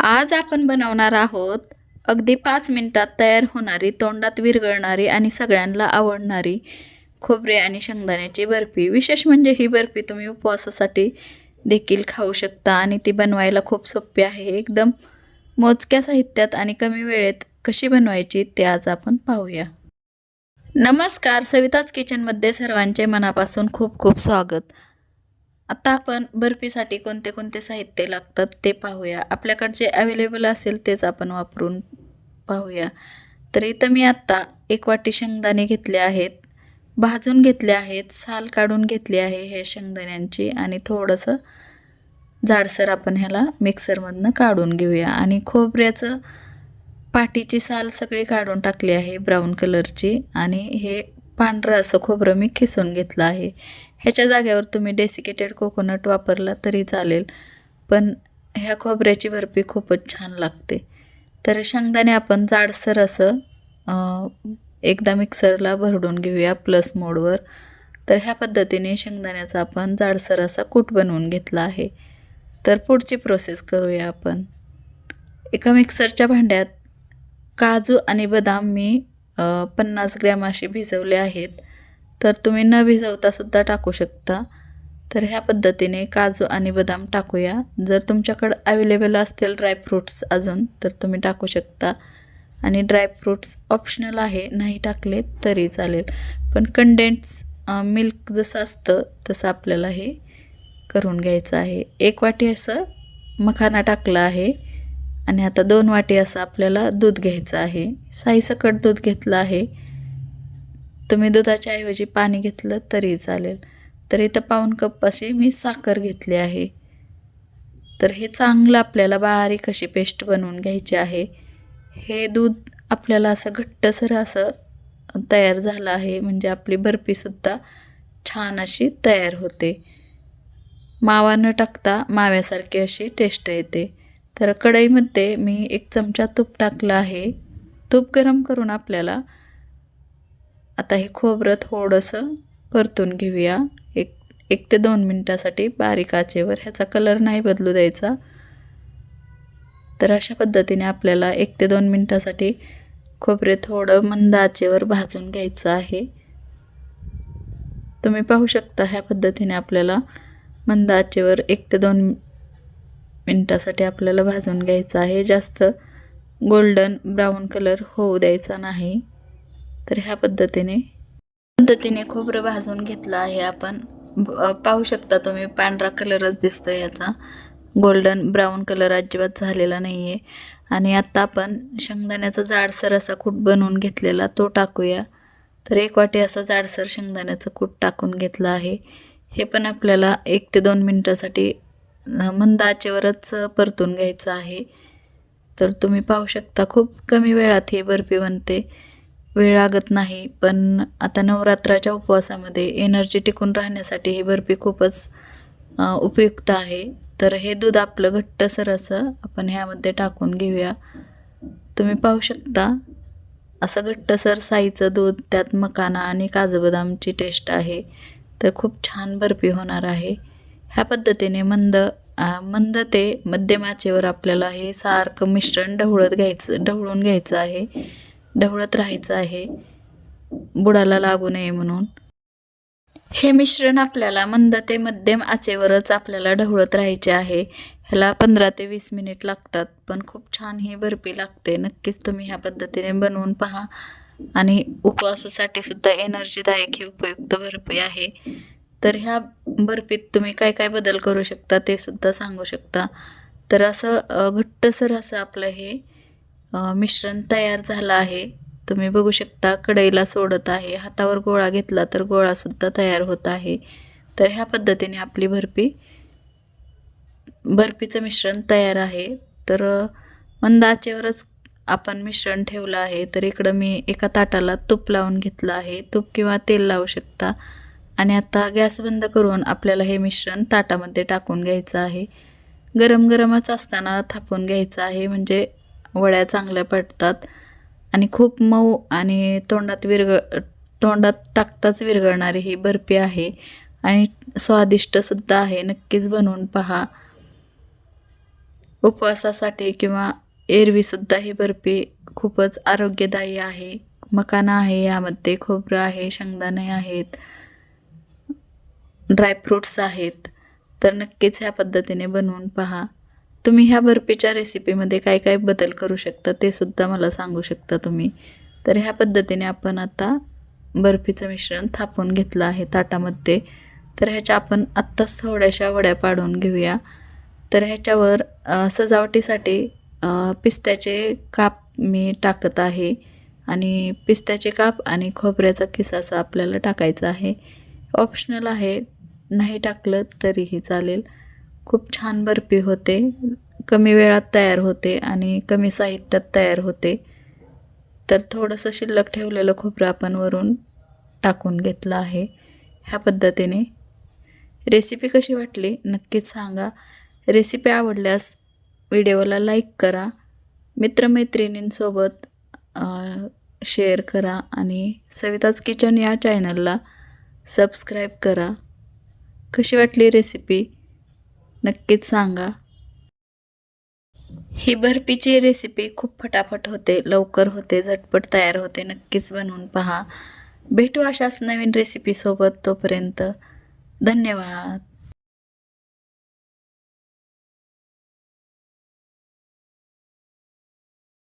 आज आपण बनवणार आहोत अगदी 5 मिनिटात तयार होणारी, तोंडात विरघळणारी आणि सगळ्यांना आवडणारी खोबरे आणि शेंगदाण्याची बर्फी. विशेष म्हणजे ही बर्फी तुम्ही उपवासासाठी देखील खाऊ शकता आणि ती बनवायला खूप सोपी आहे. एकदम मोजक्या साहित्यात आणि कमी वेळेत कशी बनवायची ते आज आपण पाहूया. नमस्कार, सविताज किचनमध्ये सर्वांचे मनापासून खूप खूप स्वागत. आता आपण बर्फीसाठी कोणते कोणते साहित्य लागतात ते पाहूया. आपल्याकडे जे अवेलेबल असेल तेच आपण वापरून पाहूया. तर इथं मी आत्ता 1 वाटी शेंगदाणे घेतले आहेत, भाजून घेतले आहेत, साल काढून घेतली आहे हे शेंगदाण्यांची आणि थोडंसं जाडसर आपण ह्याला मिक्सरमधनं काढून घेऊया. आणि खोबऱ्याचं पाठीची साल सगळी काढून टाकली आहे ब्राऊन कलरची आणि हे पांढरं असं खोबरं मी खिसून घेतलं आहे. ह्याच्या जागेवर तुम्ही डेसिकेटेड कोकोनट वापरला तरी चालेल, पण ह्या खोबऱ्याची बर्फी खूपच छान लागते. तर शेंगदाणे आपण जाडसर असं एकदा मिक्सरला भरडून घेऊया प्लस मोडवर. तर ह्या पद्धतीने शेंगदाण्याचा आपण जाडसर असा कूट बनवून घेतला आहे. तर पुढची प्रोसेस करूया आपण. एका मिक्सरच्या भांड्यात काजू आणि बदाम मी 50 ग्रॅम असे भिजवले आहेत. तर तुम्ही न भिजवता सुद्धा टाकू शकता. तर ह्या पद्धतीने काजू आणि बदाम टाकूया. जर तुमच्याकडं अवेलेबल असतील ड्रायफ्रूट्स अजून तर तुम्ही टाकू शकता. आणि ड्रायफ्रूट्स ऑप्शनल आहे, नाही टाकले तरी चालेल. पण कंडेन्स मिल्क जसं असतं तसं आपल्याला हे करून घ्यायचं आहे. 1 वाटी असं मखाना टाकला आहे आणि आता 2 वाटी असं आपल्याला दूध घ्यायचं आहे. साईसकट दूध घेतलं आहे. तुम्ही दुधाच्या ऐवजी पाणी घेतलं तरी चालेल. तर इथं 1/4 कप अशी मी साखर घेतली आहे. तर हे चांगलं आपल्याला बारीक अशी पेस्ट बनवून घ्यायची आहे. हे दूध आपल्याला असं घट्टसर असं तयार झालं आहे म्हणजे आपली बर्फीसुद्धा छान अशी तयार होते. मावा न टाकता माव्यासारखी अशी टेस्ट येते. तर कढईमध्ये मी 1 चमचा तूप टाकलं आहे. तूप गरम करून आपल्याला आता हे खोबरं थोडंसं परतून घेऊया 1 ते 2 मिनटासाठी बारीक आचेवर. ह्याचा कलर नाही बदलू द्यायचा. तर अशा पद्धतीने आपल्याला 1 ते 2 मिनटासाठी खोबरे थोडं मंद आचेवर भाजून घ्यायचं आहे. तुम्ही पाहू शकता ह्या पद्धतीने आपल्याला मंद आचेवर 1 ते 2 मिनटासाठी आपल्याला भाजून घ्यायचं आहे. जास्त गोल्डन ब्राऊन कलर होऊ द्यायचा नाही. तर ह्या पद्धतीने खोबरं भाजून घेतलं आहे आपण. पाहू शकता तुम्ही पांढरा कलरच दिसतो याचा, गोल्डन ब्राऊन कलर अजिबात झालेला नाही आहे. आणि आता आपण शेंगदाण्याचा जाडसर असा कूट बनवून घेतलेला तो टाकूया. तर 1 वाटी असं जाडसर शेंगदाण्याचं कूट टाकून घेतलं आहे. हे पण आपल्याला 1 ते 2 मिनटासाठी मंद आचेवरच परतून घ्यायचं आहे. तर तुम्ही पाहू शकता खूप कमी वेळात ही बर्फी बनते, वेळ लागत नाही. पण आता नवरात्राच्या उपवासामध्ये एनर्जी टिकून राहण्यासाठी ही बर्फी खूपच उपयुक्त आहे. तर हे दूध आपलं घट्टसर असं आपण ह्यामध्ये टाकून घेऊया. तुम्ही पाहू शकता असं घट्टसर साईचं दूध, त्यात मखाना आणि काजू बदामची टेस्ट आहे. तर खूप छान बर्फी होणार आहे. ह्या पद्धतीने मंद ते मध्यम आचेवर आपल्याला हे सारखं मिश्रण ढवळून घ्यायचं आहे, ढवळत राहायचं आहे बुडाला लागू नये म्हणून. हे मिश्रण आपल्याला मंद ते मध्यम आचेवरच आपल्याला ढवळत राहायचे आहे. ह्याला 15 ते 20 मिनिट लागतात, पण खूप छान ही बर्फी लागते. नक्कीच तुम्ही ह्या पद्धतीने बनवून पहा. आणि उपवासासाठी सुद्धा एनर्जीदायक ही उपयुक्त बर्फी आहे. तर ह्या बर्फीत तुम्ही काय काय बदल करू शकता ते सुद्धा सांगू शकता. तर असं घट्टसर असं आपलं हे मिश्रण तयार झालं आहे. तुम्ही बघू शकता कढईला सोडत आहे. हातावर गोळा घेतला तर गोळासुद्धा तयार होत आहे. तर ह्या पद्धतीने आपली बर्फीचं मिश्रण तयार आहे. तर मंद आचेवरच आपण मिश्रण ठेवलं आहे. तर इकडं मी एका ताटाला तूप लावून घेतलं आहे. तूप किंवा तेल लावू शकता. आणि आता गॅस बंद करून आपल्याला हे मिश्रण ताटामध्ये टाकून घ्यायचं आहे. गरम गरमच असताना थापून घ्यायचं आहे म्हणजे वड्या चांगल्या पडतात. आणि खूप मऊ आणि तोंडात टाकताच विरघळणारी ही बर्फी आहे आणि स्वादिष्टसुद्धा आहे. नक्कीच बनवून पहा. उपवासासाठी किंवा एरवीसुद्धा ही बर्फी खूपच आरोग्यदायी आहे. मखाना आहे, यामध्ये खोबरं आहे, शेंगदाणे आहेत, ड्रायफ्रूट्स आहेत. तर नक्कीच ह्या पद्धतीने बनवून पहा. तुम्ही ह्या बर्फीच्या रेसिपीमध्ये काय काय बदल करू शकता ते सुद्धा मला सांगू शकता तुम्ही. तर ह्या पद्धतीने आपण आता बर्फीचं मिश्रण थापून घेतलं आहे ताटामध्ये. तर ह्याच्या आपण आत्ताच थोड्याशा वड्या पाडून घेऊया. तर ह्याच्यावर सजावटीसाठी पिस्त्याचे काप मी टाकत आहे आणि पिस्त्याचे काप आणि खोबऱ्याचा किसासा आपल्याला टाकायचा आहे. ऑप्शनल आहे, नाही टाकलं तरीही चालेल. खूप छान बर्फी होते, कमी वेळात तयार होते आणि कमी साहित्यात तयार होते. तर थोडंसं शिल्लक ठेवलेलं खोबरं आपण वरून टाकून घेतलं आहे. ह्या पद्धतीने रेसिपी कशी वाटली नक्कीच सांगा. रेसिपी आवडल्यास व्हिडिओला लाईक करा, मित्रमैत्रिणींसोबत शेअर करा आणि सविताज किचन या चॅनलला सबस्क्राईब करा. कशी वाटली रेसिपी नक्कीच सांगा. ही बर्फीची रेसिपी खूप फटाफट होते, लवकर होते, झटपट तयार होते. नक्कीच बनवून पहा. भेटू अशाच नवीन रेसिपीसोबत. तोपर्यंत धन्यवाद.